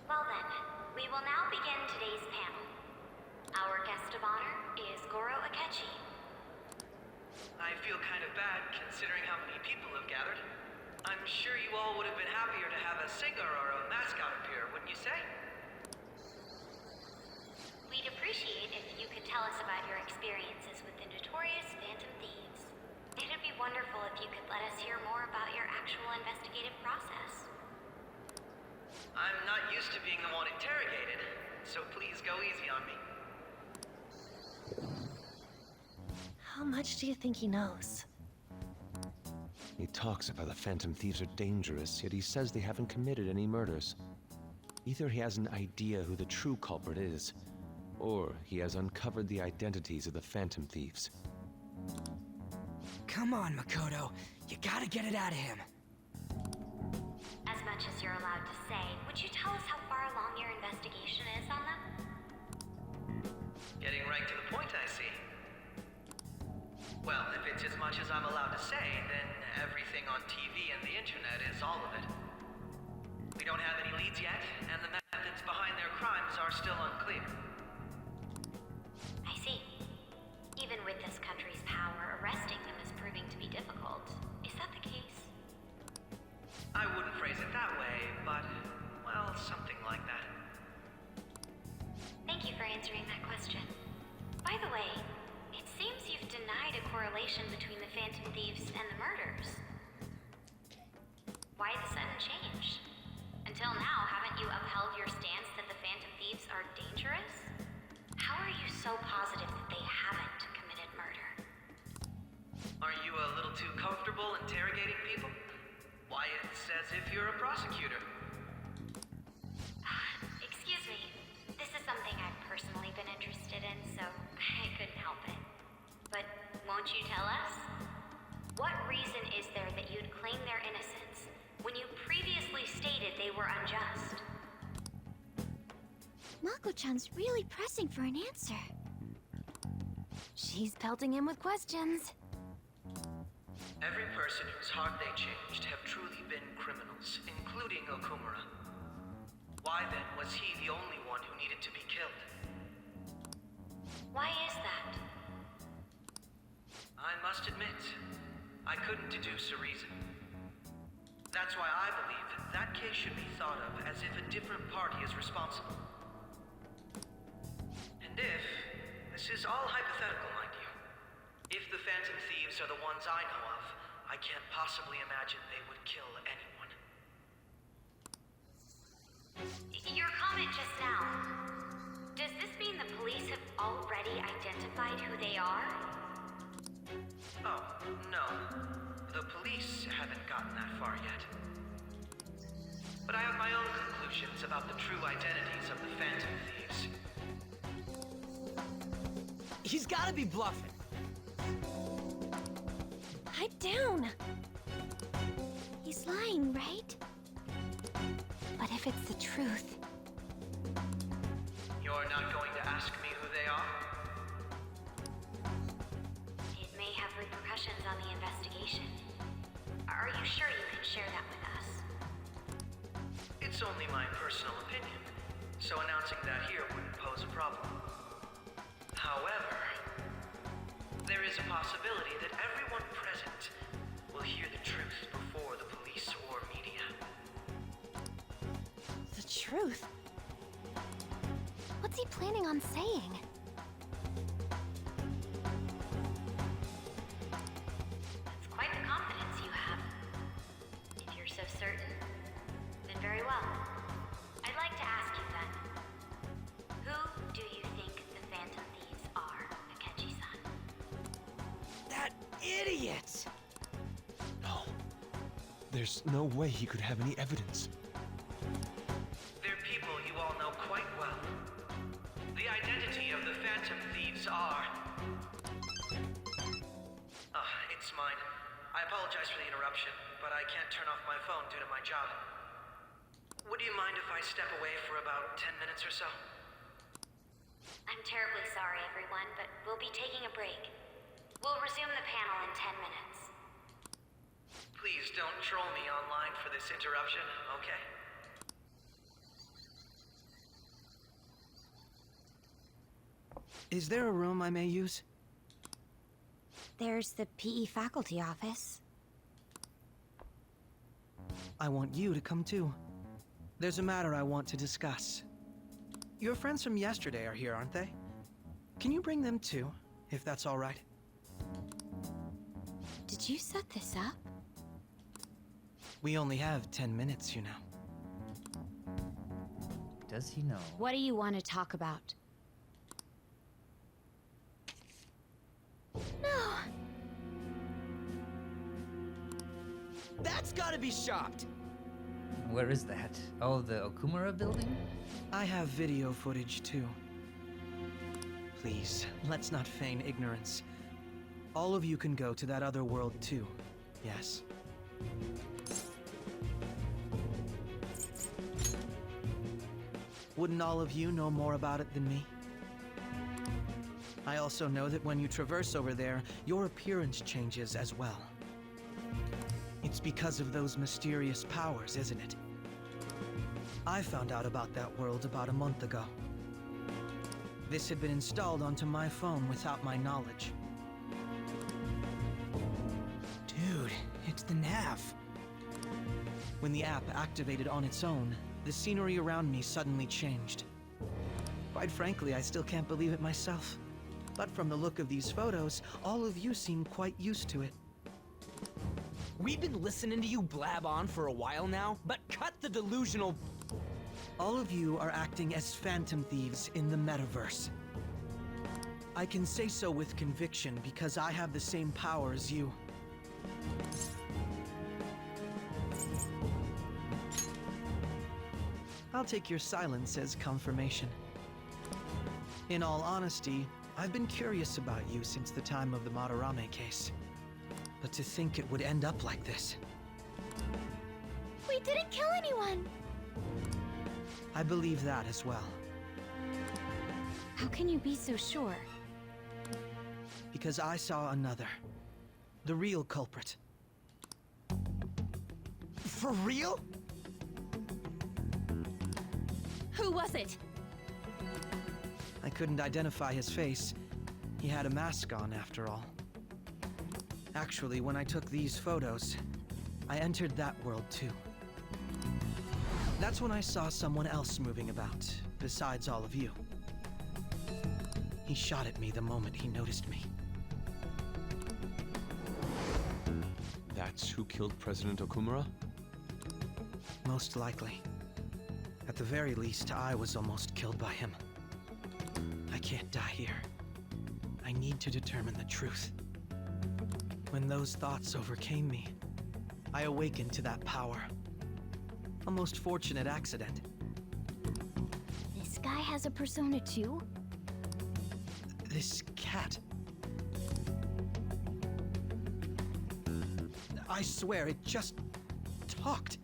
Well then, we will now begin today's panel. Our guest of honor is Akechi. I feel kind of bad considering how many people have gathered. I'm sure you all would have been happier to have a singer or a mascot appear, wouldn't you say? We'd appreciate if you could tell us about your experiences with the notorious Phantom Thieves. It'd be wonderful if you could let us hear more about your actual investigative process. I'm not used to being the one interrogated, so please go easy on me. How much do you think he knows? He talks about the Phantom Thieves are dangerous, yet he says they haven't committed any murders. Either he has an idea who the true culprit is, or he has uncovered the identities of the Phantom Thieves. Come on, Makoto. You gotta get it out of him. As much as you're allowed to say, would you tell us how far along your investigation is on them? Getting right to the point, I see. Well, if it's as much as I'm allowed to say, then everything on TV and the internet is all of it. We don't have any leads yet, and the methods behind their crimes are still unclear. I see. Even with this country's power, arresting them is proving to be difficult. Is that the case? I wouldn't phrase it that way, but, well, something like that. Thank you for answering that question. By the way, it seems you've denied a correlation between the Phantom Thieves and the murders. Why the sudden change? Until now, haven't you upheld your stance that the Phantom Thieves are dangerous? How are you so positive that they haven't committed murder? Aren't you a little too comfortable interrogating people? Why, it's as if you're a prosecutor. Excuse me. This is something I've personally been interested in, so I couldn't help it. But won't you tell us? What reason is there that you'd claim their innocence when you previously stated they were unjust? Mako-chan's really pressing for an answer. She's pelting him with questions. Every person whose heart they changed have truly been criminals, including Okumura. Why then was he the only one who needed to be killed? Why is that? I must admit, I couldn't deduce a reason. That's why I believe that case should be thought of as if a different party is responsible. And if, this is all hypothetical, mind you, if the Phantom Thieves are the ones I know of, I can't possibly imagine they would kill anyone. Your comment just now, does this mean the police have already identified who they are? Oh, no. The police haven't gotten that far yet. But I have my own conclusions about the true identities of the Phantom Thieves. He's gotta be bluffing. Pipe down! He's lying, right? But if it's the truth... You're not going to ask me who they are? It may have repercussions on the investigation. Are you sure you can share that with us? It's only my personal opinion, so announcing that here wouldn't pose a problem. However, there is a possibility that everyone present will hear the truth before the police or media. The truth? What's he planning on saying? It's quite the confidence you have. If you're so certain, then very well. I'd like to ask you then, who do you think the Phantom Thieves are, Akechi-san? That idiot! No. There's no way he could have any evidence. They're people you all know quite well. The identity of the Phantom Thieves are... it's mine. I apologize for the interruption, but I can't turn off my phone due to my job. Would you mind if I step away for about 10 minutes or so? I'm terribly sorry, everyone, but we'll be taking a break. We'll resume the panel in 10 minutes. Please don't troll me online for this interruption, okay? Is there a room I may use? There's the PE faculty office. I want you to come too. There's a matter I want to discuss. Your friends from yesterday are here, aren't they? Can you bring them too, if that's all right? Did you set this up? We only have 10 minutes, you know. Does he know? What do you want to talk about? No! That's gotta be shocked! Where is that? Oh, the Okumura building? I have video footage too. Please, let's not feign ignorance. All of you can go to that other world too, yes? Wouldn't all of you know more about it than me? I also know that when you traverse over there, your appearance changes as well. It's because of those mysterious powers, isn't it? I found out about that world about a month ago. This had been installed onto my phone without my knowledge. Dude, it's the nav. When the app activated on its own, the scenery around me suddenly changed. Quite frankly, I still can't believe it myself. But from the look of these photos, all of you seem quite used to it. We've been listening to you blab on for a while now, but cut the delusional... All of you are acting as phantom thieves in the metaverse. I can say so with conviction because I have the same power as you. I'll take your silence as confirmation. In all honesty, I've been curious about you since the time of the Madarame case. But to think it would end up like this. We didn't kill anyone! I believe that as well. How can you be so sure? Because I saw another. The real culprit. For real? Who was it? I couldn't identify his face. He had a mask on, after all. Actually, when I took these photos, I entered that world too. That's when I saw someone else moving about, besides all of you. He shot at me the moment he noticed me. That's who killed President Okumura? Most likely. At the very least, I was almost killed by him. I can't die here. I need to determine the truth. When those thoughts overcame me, I awakened to that power. A most fortunate accident. This guy has a persona too? This cat. I swear, it just talked.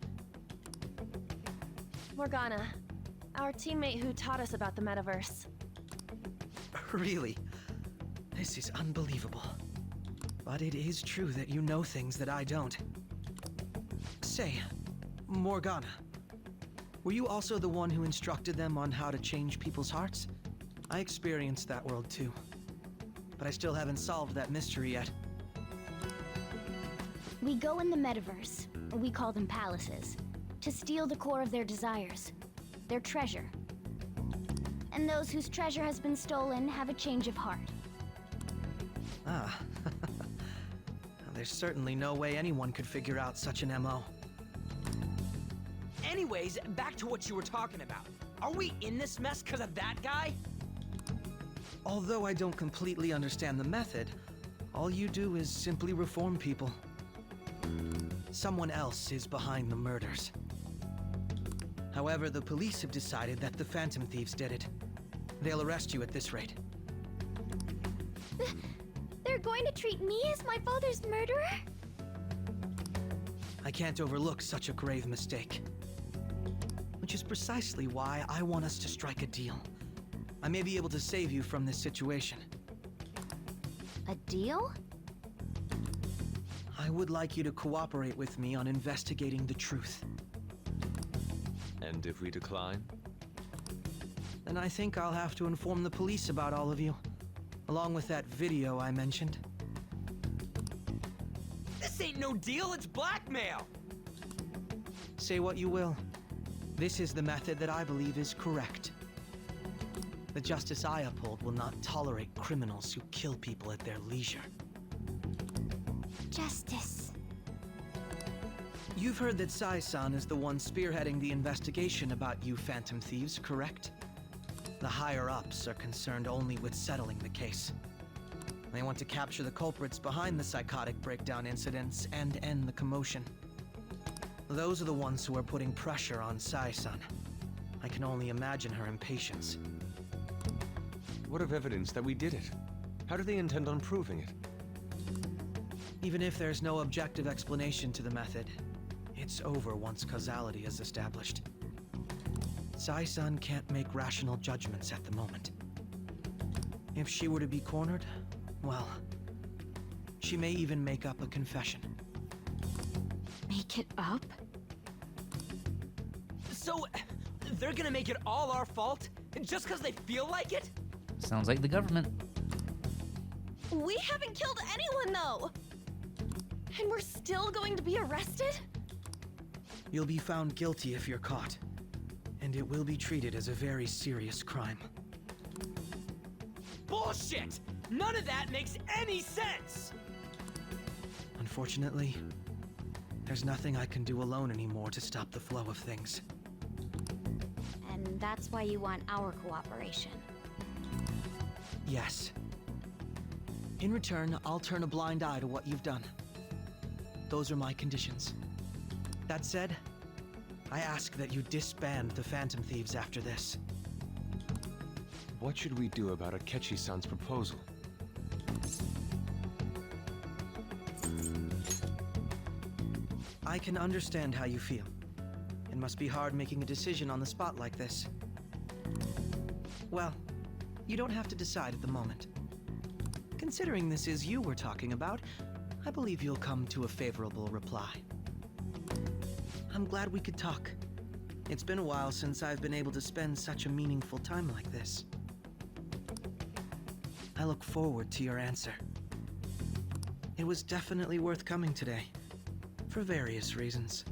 Morgana, our teammate who taught us about the metaverse. Really? This is unbelievable. But it is true that you know things that I don't. Say, Morgana, were you also the one who instructed them on how to change people's hearts? I experienced that world too. But I still haven't solved that mystery yet. We go in the metaverse, or we call them palaces, to steal the core of their desires, their treasure. And those whose treasure has been stolen have a change of heart. Ah. There's certainly no way anyone could figure out such an MO. Anyways, back to what you were talking about. Are we in this mess because of that guy? Although I don't completely understand the method, all you do is simply reform people. Someone else is behind the murders. However, the police have decided that the Phantom Thieves did it. They'll arrest you at this rate. They're going to treat me as my father's murderer? I can't overlook such a grave mistake. Which is precisely why I want us to strike a deal. I may be able to save you from this situation. A deal? I would like you to cooperate with me on investigating the truth. And if we decline? Then I think I'll have to inform the police about all of you. Along with that video I mentioned. This ain't no deal, it's blackmail! Say what you will. This is the method that I believe is correct. The justice I uphold will not tolerate criminals who kill people at their leisure. Justice. You've heard that Sai-san is the one spearheading the investigation about you Phantom Thieves, correct? The higher-ups are concerned only with settling the case. They want to capture the culprits behind the psychotic breakdown incidents and end the commotion. Those are the ones who are putting pressure on Sai-san. I can only imagine her impatience. What of evidence that we did it? How do they intend on proving it? Even if there's no objective explanation to the method, it's over once causality is established. Sai-san can't make rational judgments at the moment. If she were to be cornered, well, she may even make up a confession. Make it up? So, they're gonna make it all our fault? Just because they feel like it? Sounds like the government. We haven't killed anyone, though! And we're still going to be arrested? You'll be found guilty if you're caught, and it will be treated as a very serious crime. Bullshit! None of that makes any sense! Unfortunately, there's nothing I can do alone anymore to stop the flow of things. And that's why you want our cooperation. Yes. In return, I'll turn a blind eye to what you've done. Those are my conditions. That said, I ask that you disband the Phantom Thieves after this. What should we do about Akechi-san's proposal? I can understand how you feel. It must be hard making a decision on the spot like this. Well, you don't have to decide at the moment. Considering this is you we're talking about, I believe you'll come to a favorable reply. I'm glad we could talk. It's been a while since I've been able to spend such a meaningful time like this. I look forward to your answer. It was definitely worth coming today, for various reasons.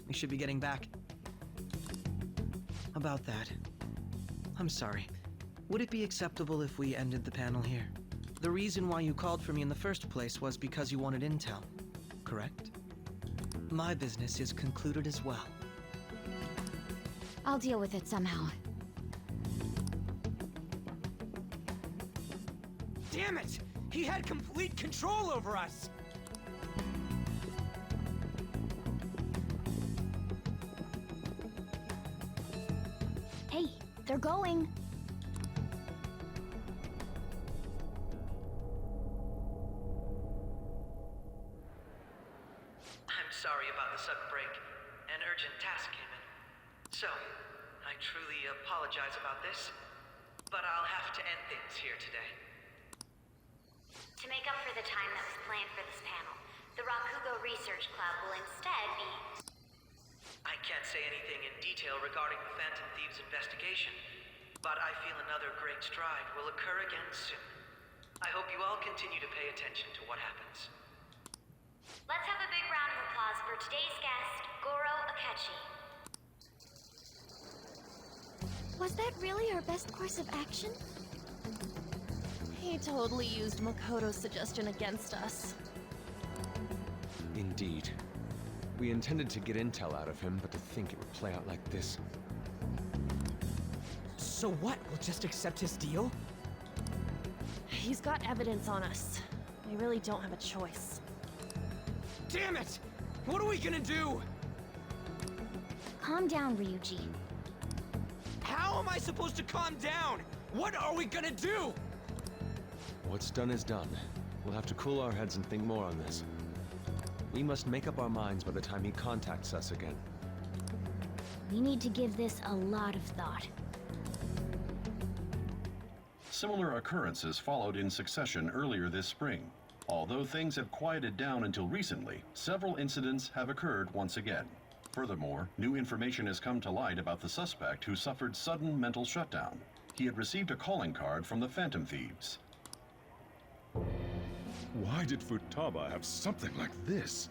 We should be getting back. About that, I'm sorry. Would it be acceptable if we ended the panel here? The reason why you called for me in the first place was because you wanted intel, correct? My business is concluded as well. I'll deal with it somehow. Damn it! He had complete control over us! Hey, they're going. I'm sorry about the sudden break. An urgent task came in. So, I truly apologize about this, but I'll have to end things here today. To make up for the time that was planned for this panel, the Rakugo Research Club will instead be... I can't say anything in detail regarding the Phantom Thieves investigation, but I feel another great stride will occur again soon. I hope you all continue to pay attention to what happens. Let's have a big round of applause for today's guest, Goro Akechi. Was that really our best course of action? He totally used Makoto's suggestion against us. Indeed. We intended to get intel out of him, but to think it would play out like this. So what? We'll just accept his deal? He's got evidence on us. We really don't have a choice. Damn it! What are we gonna do? Calm down, Ryuji. How am I supposed to calm down? What are we gonna do? What's done is done. We'll have to cool our heads and think more on this. We must make up our minds by the time he contacts us again. We need to give this a lot of thought. Similar occurrences followed in succession earlier this spring. Although things have quieted down until recently, several incidents have occurred once again. Furthermore, new information has come to light about the suspect who suffered sudden mental shutdown. he had received a calling card from the Phantom Thieves. Why did Futaba have something like this?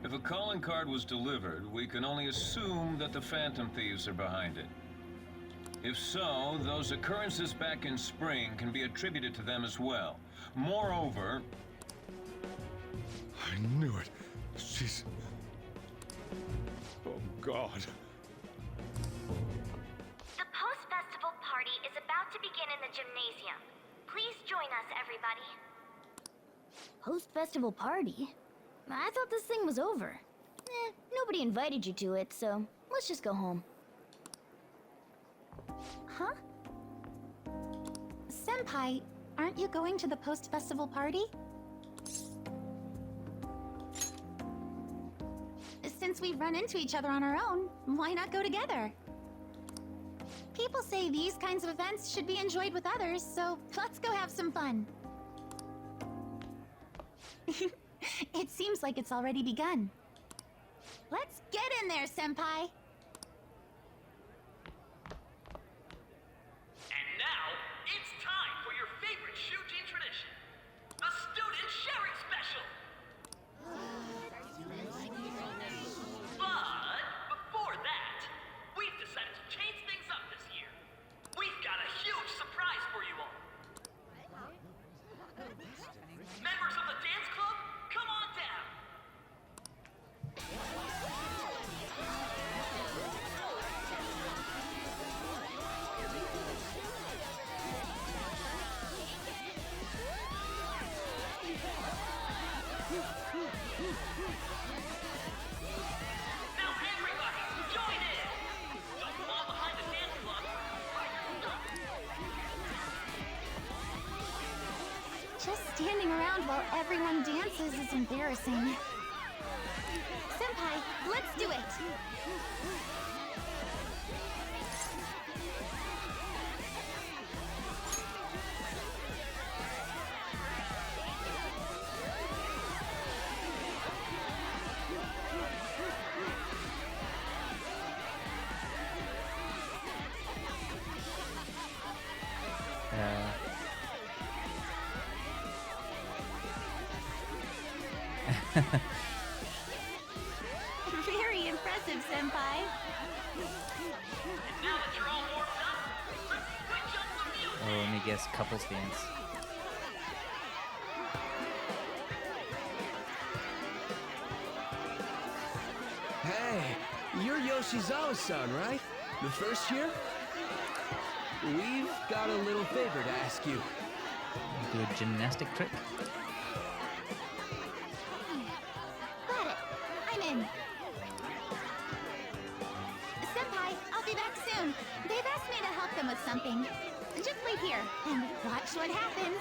If a calling card was delivered, we can only assume that the Phantom Thieves are behind it. If so, those occurrences back in spring can be attributed to them as well. Moreover... I knew it. She's... Oh, God. The post-festival party is about to begin in the gymnasium. Please join us, everybody. Post-festival party? I thought this thing was over. Nobody invited you to it, so let's just go home. Huh? Senpai, aren't you going to the post-festival party? Since we've run into each other on our own, why not go together? People say these kinds of events should be enjoyed with others, so let's go have some fun. It seems like it's already begun. Let's get in there, Senpai! And now, it's time for your favorite Shuji tradition, the student sharing special! But before that, we've decided to change things up this year. We've got a huge surprise for you all. Members of the dance club, come on down. Now everybody, join in! Don't fall behind the dance club. Just standing around while everyone dances is embarrassing. Senpai, let's do it! Very impressive, Senpai. And now that you're all warmed up, let's switch up the music. Oh, let me guess, couples dance. Hey, you're Yoshizawa-san, right? The first year? We've got a little favor to ask you. Do a gymnastic trick. Got it. I'm in. Senpai, I'll be back soon. They've asked me to help them with something. Just wait here and watch what happens.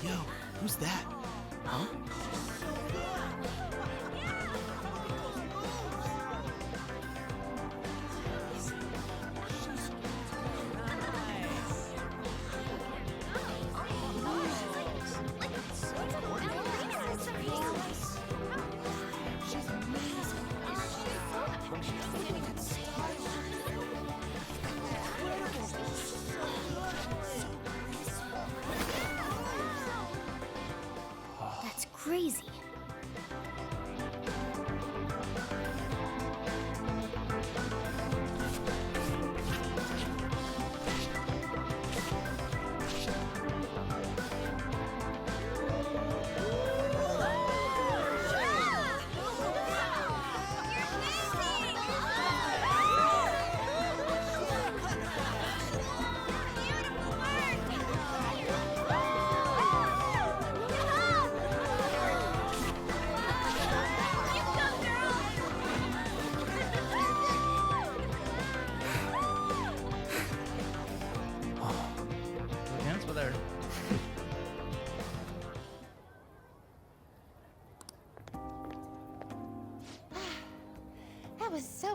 Yo, who's that? Huh? That's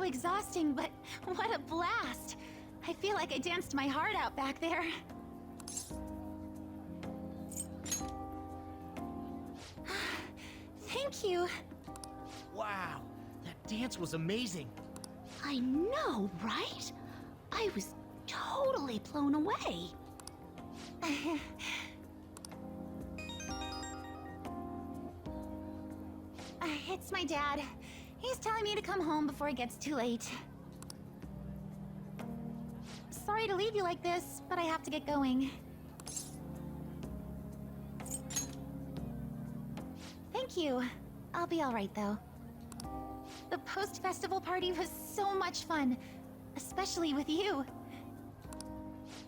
so exhausting, but what a blast! I feel like I danced my heart out back there. Thank you. Wow, that dance was amazing. I know, right? I was totally blown away. It's my dad. He's telling me to come home before it gets too late. Sorry to leave you like this, but I have to get going. Thank you. I'll be all right, though. The post-festival party was so much fun, especially with you.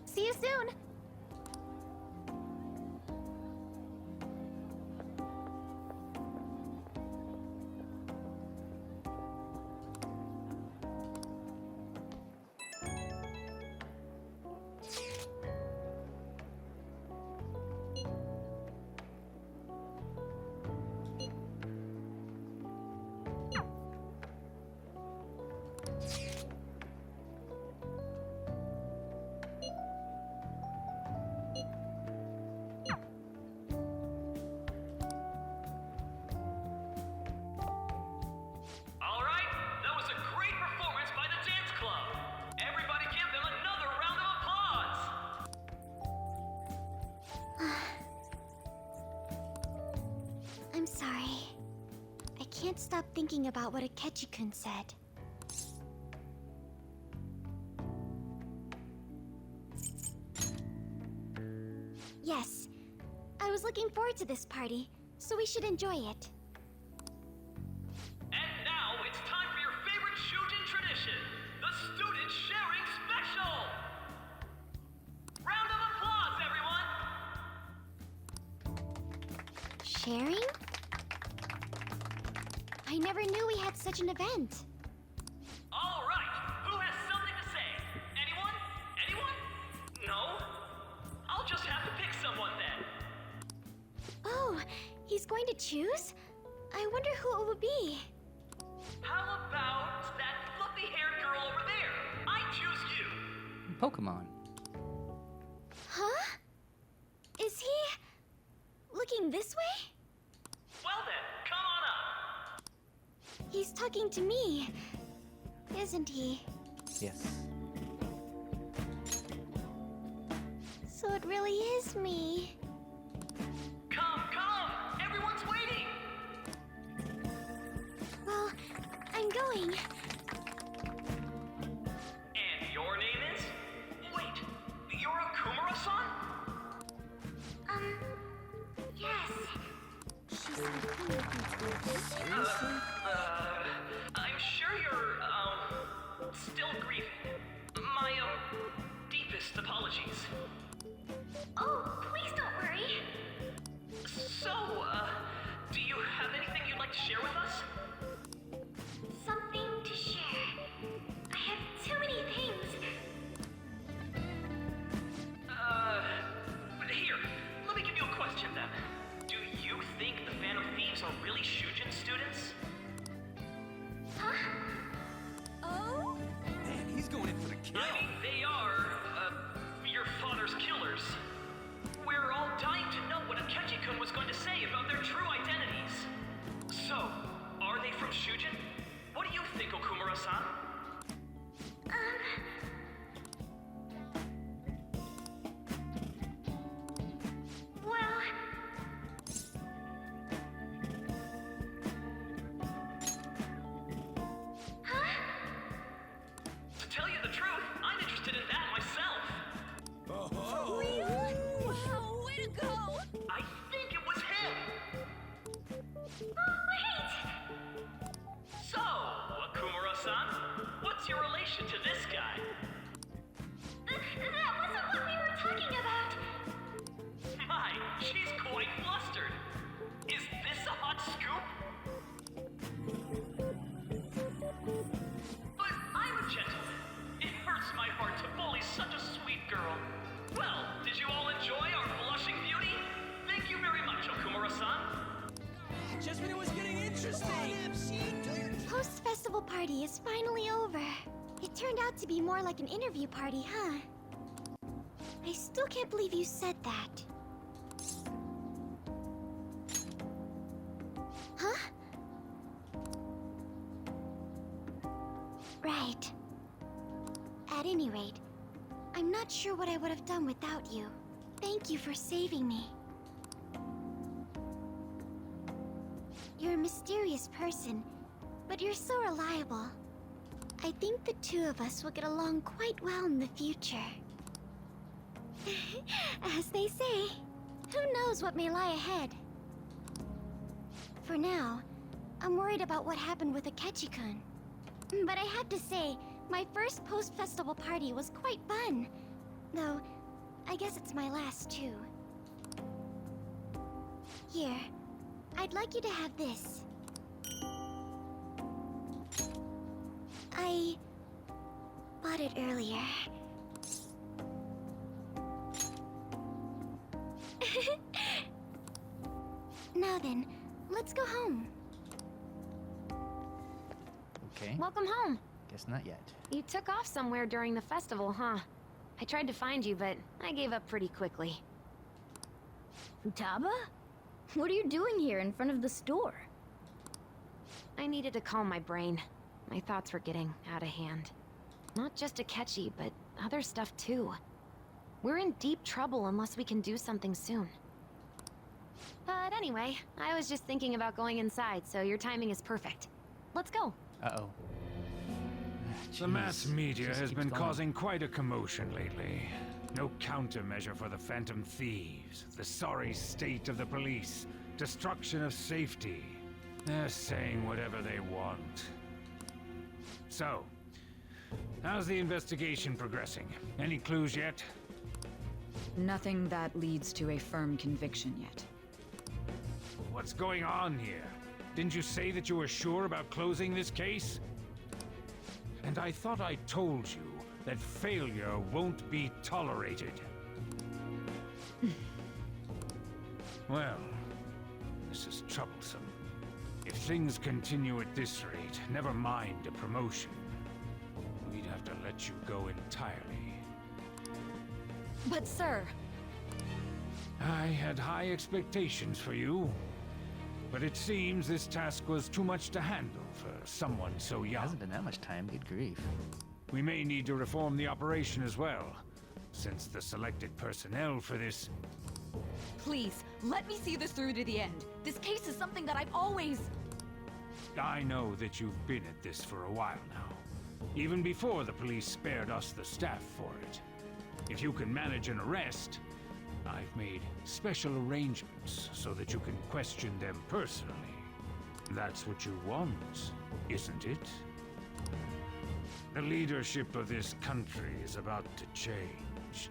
See you soon! I'm sorry. I can't stop thinking about what Akechi-kun said. Yes, I was looking forward to this party, so we should enjoy it. And now it's time for your favorite Shujin tradition, the Student Sharing Special! Round of applause, everyone! Sharing? I never knew we had such an event. All right, who has something to say? Anyone? Anyone? No? I'll just have to pick someone then. Oh, he's going to choose? I wonder who it would be. How about that fluffy-haired girl over there? I choose you. Pokemon. Huh? Is he looking this way? Well then, come on up. He's talking to me, isn't he? Yes. So it really is me. Come, come! Everyone's waiting! Well, I'm going. And your name is? Wait, you're Akumura-san? Yes. I'm sure you're, still grieving. My, deepest apologies. Oh, please don't worry. So, do you have anything you'd like to share with us? Something to share. I have too many things. Here, let me give you a question then. Do you think the Phantom Thieves are really Shujin students? Huh? Oh? Man, he's going in for the kill. I mean, they are, your father's killers. We're all dying to know what Akechi-kun was going to say about their true identities. So, are they from Shujin? What do you think, Okumura-san? Well... Huh? To tell you the truth, I'm interested in that myself. Really? Wow, way to go! I think it was him. Oh, wait! So, Akumura-san, what's your relation to this guy? That wasn't what we were talking about! My, she's quite flustered. Is this a hot scoop? But I'm a gentleman. It hurts my heart to bully such a sweet girl. Well, did you all enjoy our blushing beauty? Thank you very much, Okumura-san. Just when it was getting interesting. post-festival party is finally over. It turned out to be more like an interview party, huh? I still can't believe you said that. Huh? Right. At any rate, I'm not sure what I would have done without you. Thank you for saving me. You're a mysterious person, but you're so reliable. I think the two of us will get along quite well in the future. As they say, who knows what may lie ahead? For now, I'm worried about what happened with Akechi-kun. But I have to say, my first post-festival party was quite fun. Though, I guess it's my last too. Here, I'd like you to have this. I bought it earlier. Now then, let's go home. Okay. Welcome home. Guess not yet. You took off somewhere during the festival, huh? I tried to find you, but I gave up pretty quickly. Futaba? What are you doing here in front of the store? I needed to calm my brain. My thoughts were getting out of hand. Not just Akechi, but other stuff too. We're in deep trouble unless we can do something soon. But anyway, I was just thinking about going inside, so your timing is perfect. Let's go. Uh-oh. The mass media Just has keeps been going. causing quite a commotion lately. No countermeasure for the Phantom Thieves, the sorry state of the police, destruction of safety. They're saying whatever they want. So, how's the investigation progressing? Any clues yet? Nothing that leads to a firm conviction yet. What's going on here? Didn't you say that you were sure about closing this case? And I thought I told you that failure won't be tolerated. Well, this is troublesome. If things continue at this rate, never mind a promotion. We'd have to let you go entirely. But sir... I had high expectations for you. But it seems this task was too much to handle for someone so young. Hasn't been that much time, good grief. We may need to reform the operation as well, since the selected personnel for this... Please, let me see this through to the end. This case is something that I've always... I know that you've been at this for a while now, even before the police spared us the staff for it. If you can manage an arrest, I've made special arrangements so that you can question them personally. That's what you want, isn't it? The leadership of this country is about to change.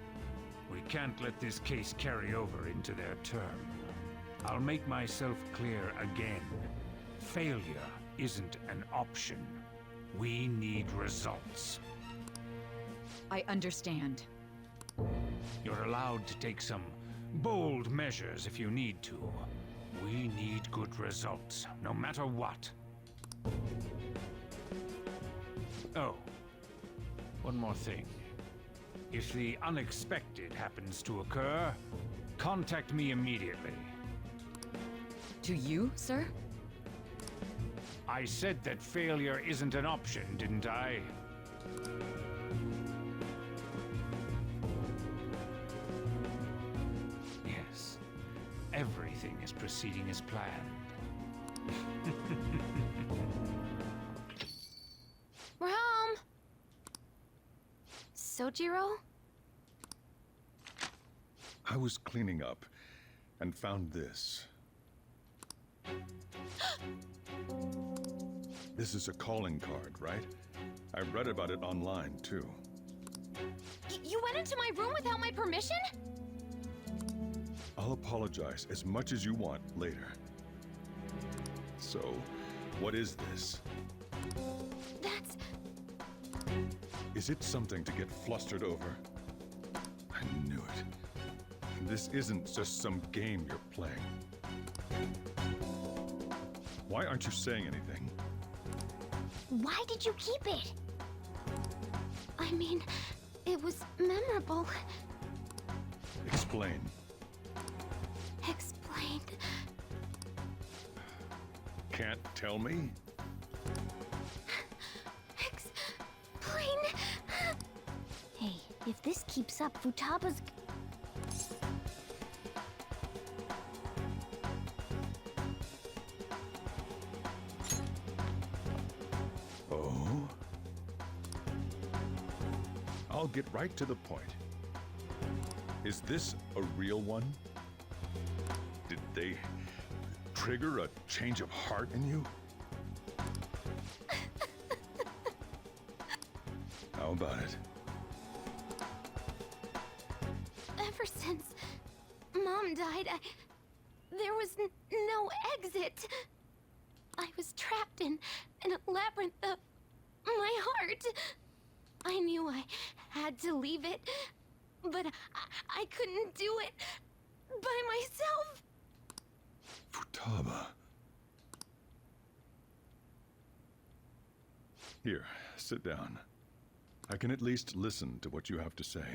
We can't let this case carry over into their term. I'll make myself clear again. Failure isn't an option. We need results. I understand. You're allowed to take some bold measures if you need to. We need good results, no matter what. Oh, one more thing. If the unexpected happens to occur, contact me immediately. To you, sir? I said that failure isn't an option, didn't I? Yes. Everything is proceeding as planned. We're home! Sojiro? I was cleaning up and found this. This is a calling card, right? I read about it online, too. You went into my room without my permission? I'll apologize as much as you want later. So, what is this? That's... Is it something to get flustered over? I knew it. This isn't just some game you're playing. Why aren't you saying anything? Why did you keep it? I mean, it was memorable. Explain. Explain. Can't tell me? Explain. Hey, if this keeps up, Futaba's... Oh? I'll get right to the point. Is this a real one? Did they trigger a change of heart in you? How about it? Ever since Mom died, there was no exit. I was trapped in a labyrinth of my heart. I knew I had to leave it, but I couldn't do it by myself. Futaba. Here, sit down. I can at least listen to what you have to say.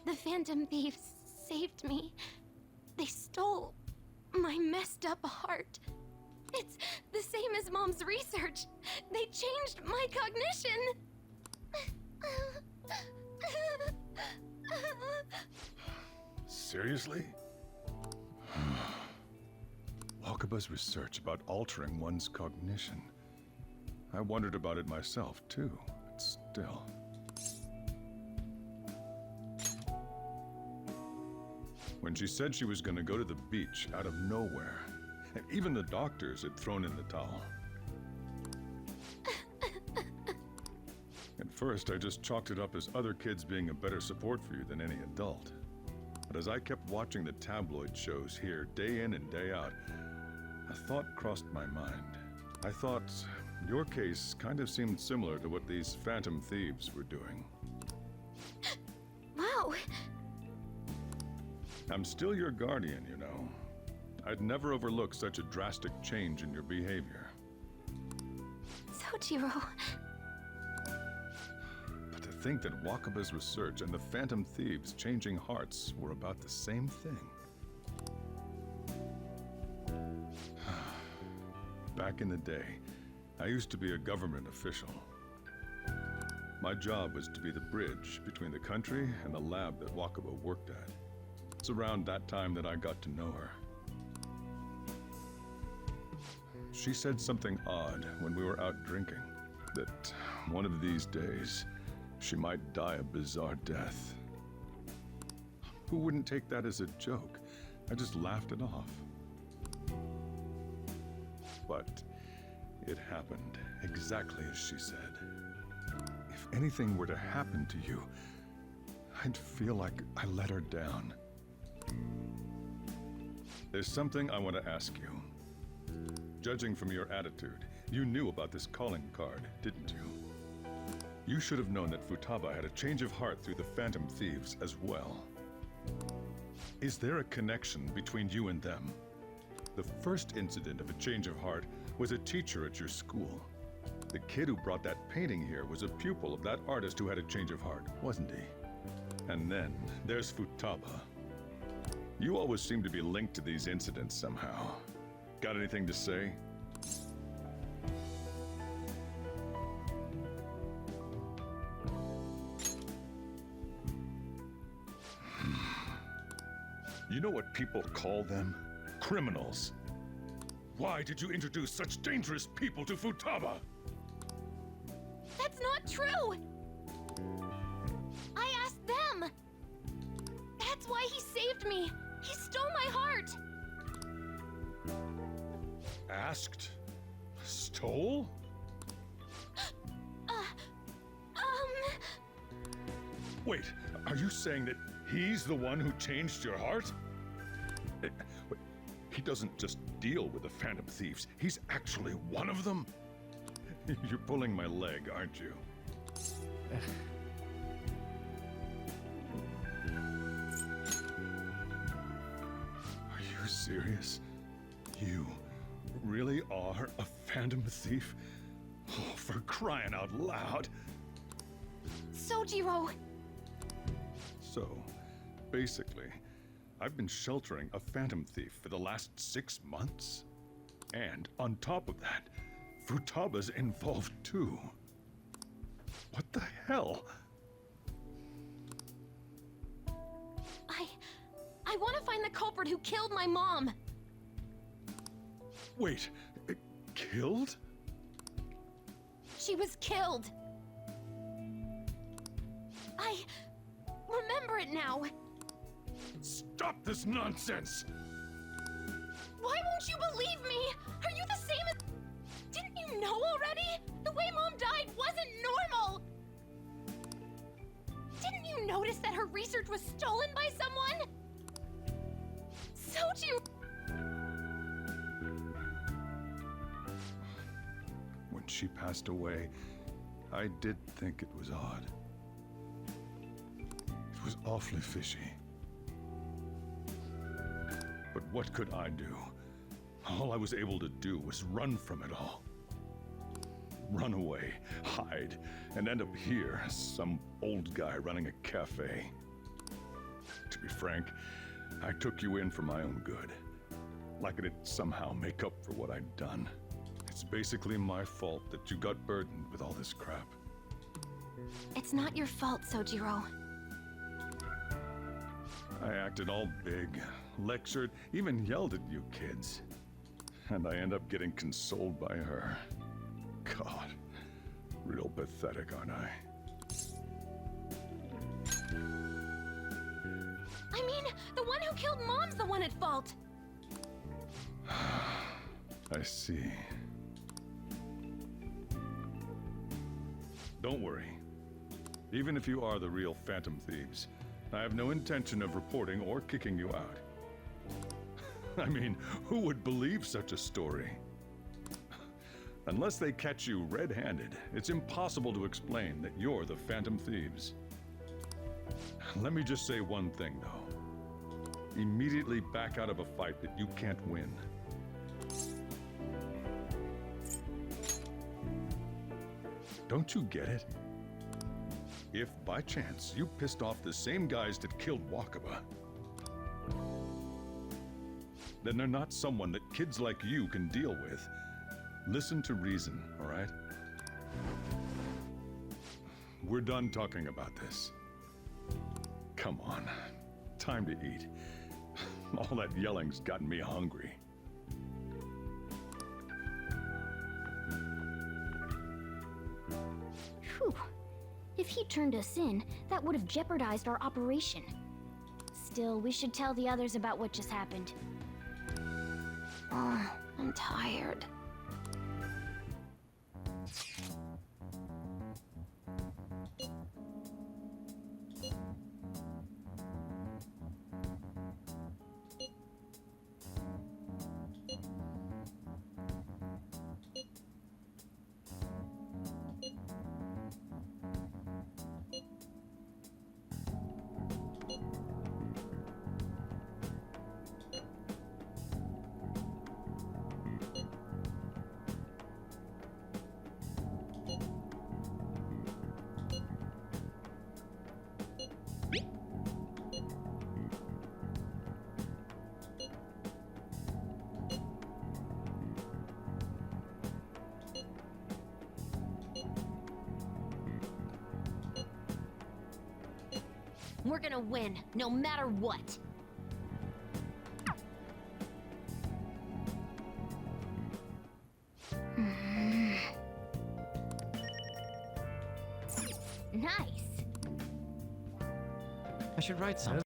The Phantom Thieves saved me. They stole my messed up heart. It's the same as Mom's research. They changed my cognition. Seriously? Wakaba's research about altering one's cognition. I wondered about it myself, too, but still. When she said she was going to go to the beach out of nowhere, and even the doctors had thrown in the towel. At first, I just chalked it up as other kids being a better support for you than any adult. But as I kept watching the tabloid shows here, day in and day out, a thought crossed my mind. I thought your case kind of seemed similar to what these Phantom Thieves were doing. Wow. I'm still your guardian, you know. I'd never overlook such a drastic change in your behavior. Sojiro. But to think that Wakaba's research and the Phantom Thieves changing hearts were about the same thing. Back in the day, I used to be a government official. My job was to be the bridge between the country and the lab that Wakaba worked at. It's around that time that I got to know her. She said something odd when we were out drinking, that one of these days, she might die a bizarre death. Who wouldn't take that as a joke? I just laughed it off. But it happened exactly as she said. If anything were to happen to you, I'd feel like I let her down. There's something I want to ask you. Judging from your attitude, you knew about this calling card, didn't you? You should have known that Futaba had a change of heart through the Phantom Thieves as well. Is there a connection between you and them? The first incident of a change of heart was a teacher at your school. The kid who brought that painting here was a pupil of that artist who had a change of heart, wasn't he? And then there's Futaba. You always seem to be linked to these incidents somehow. Got anything to say? You know what people call them? Criminals. Why did you introduce such dangerous people to Futaba? That's not true! I asked them! That's why he saved me! He stole my heart! Asked? Stole? Wait, are you saying that he's the one who changed your heart? He doesn't just deal with the Phantom Thieves, he's actually one of them? You're pulling my leg, aren't you? Are you serious? You really are a phantom thief? Oh, for crying out loud. Sojiro! So, basically, I've been sheltering a phantom thief for the last 6 months. And on top of that, Futaba's involved too. What the hell? I want to find the culprit who killed my mom. Wait, killed? She was killed. I remember it now. Stop this nonsense! Why won't you believe me? Are you the same as... Didn't you know already? The way Mom died wasn't normal! Didn't you notice that her research was stolen by someone? Sojiro... When she passed away, I did think it was odd. It was awfully fishy. But what could I do? All I was able to do was run from it all. Run away, hide, and end up here, some old guy running a cafe. To be frank, I took you in for my own good. Like it'd somehow make up for what I'd done. It's basically my fault that you got burdened with all this crap. It's not your fault, Sojiro. I acted all big, lectured, even yelled at you kids. And I end up getting consoled by her. God, real pathetic, aren't I? I mean, the one who killed Mom's the one at fault. I see. Don't worry. Even if you are the real phantom thieves, I have no intention of reporting or kicking you out. I mean, who would believe such a story? Unless they catch you red-handed, it's impossible to explain that you're the phantom thieves. Let me just say one thing, though. Immediately back out of a fight that you can't win. Don't you get it? If, by chance, you pissed off the same guys that killed Wakaba, then they're not someone that kids like you can deal with. Listen to reason, all right? We're done talking about this. Come on, time to eat. All that yelling's gotten me hungry. Whew. If he turned us in, that would have jeopardized our operation. Still, we should tell the others about what just happened. Oh, I'm tired. We're gonna win, no matter what. Nice. I should write something.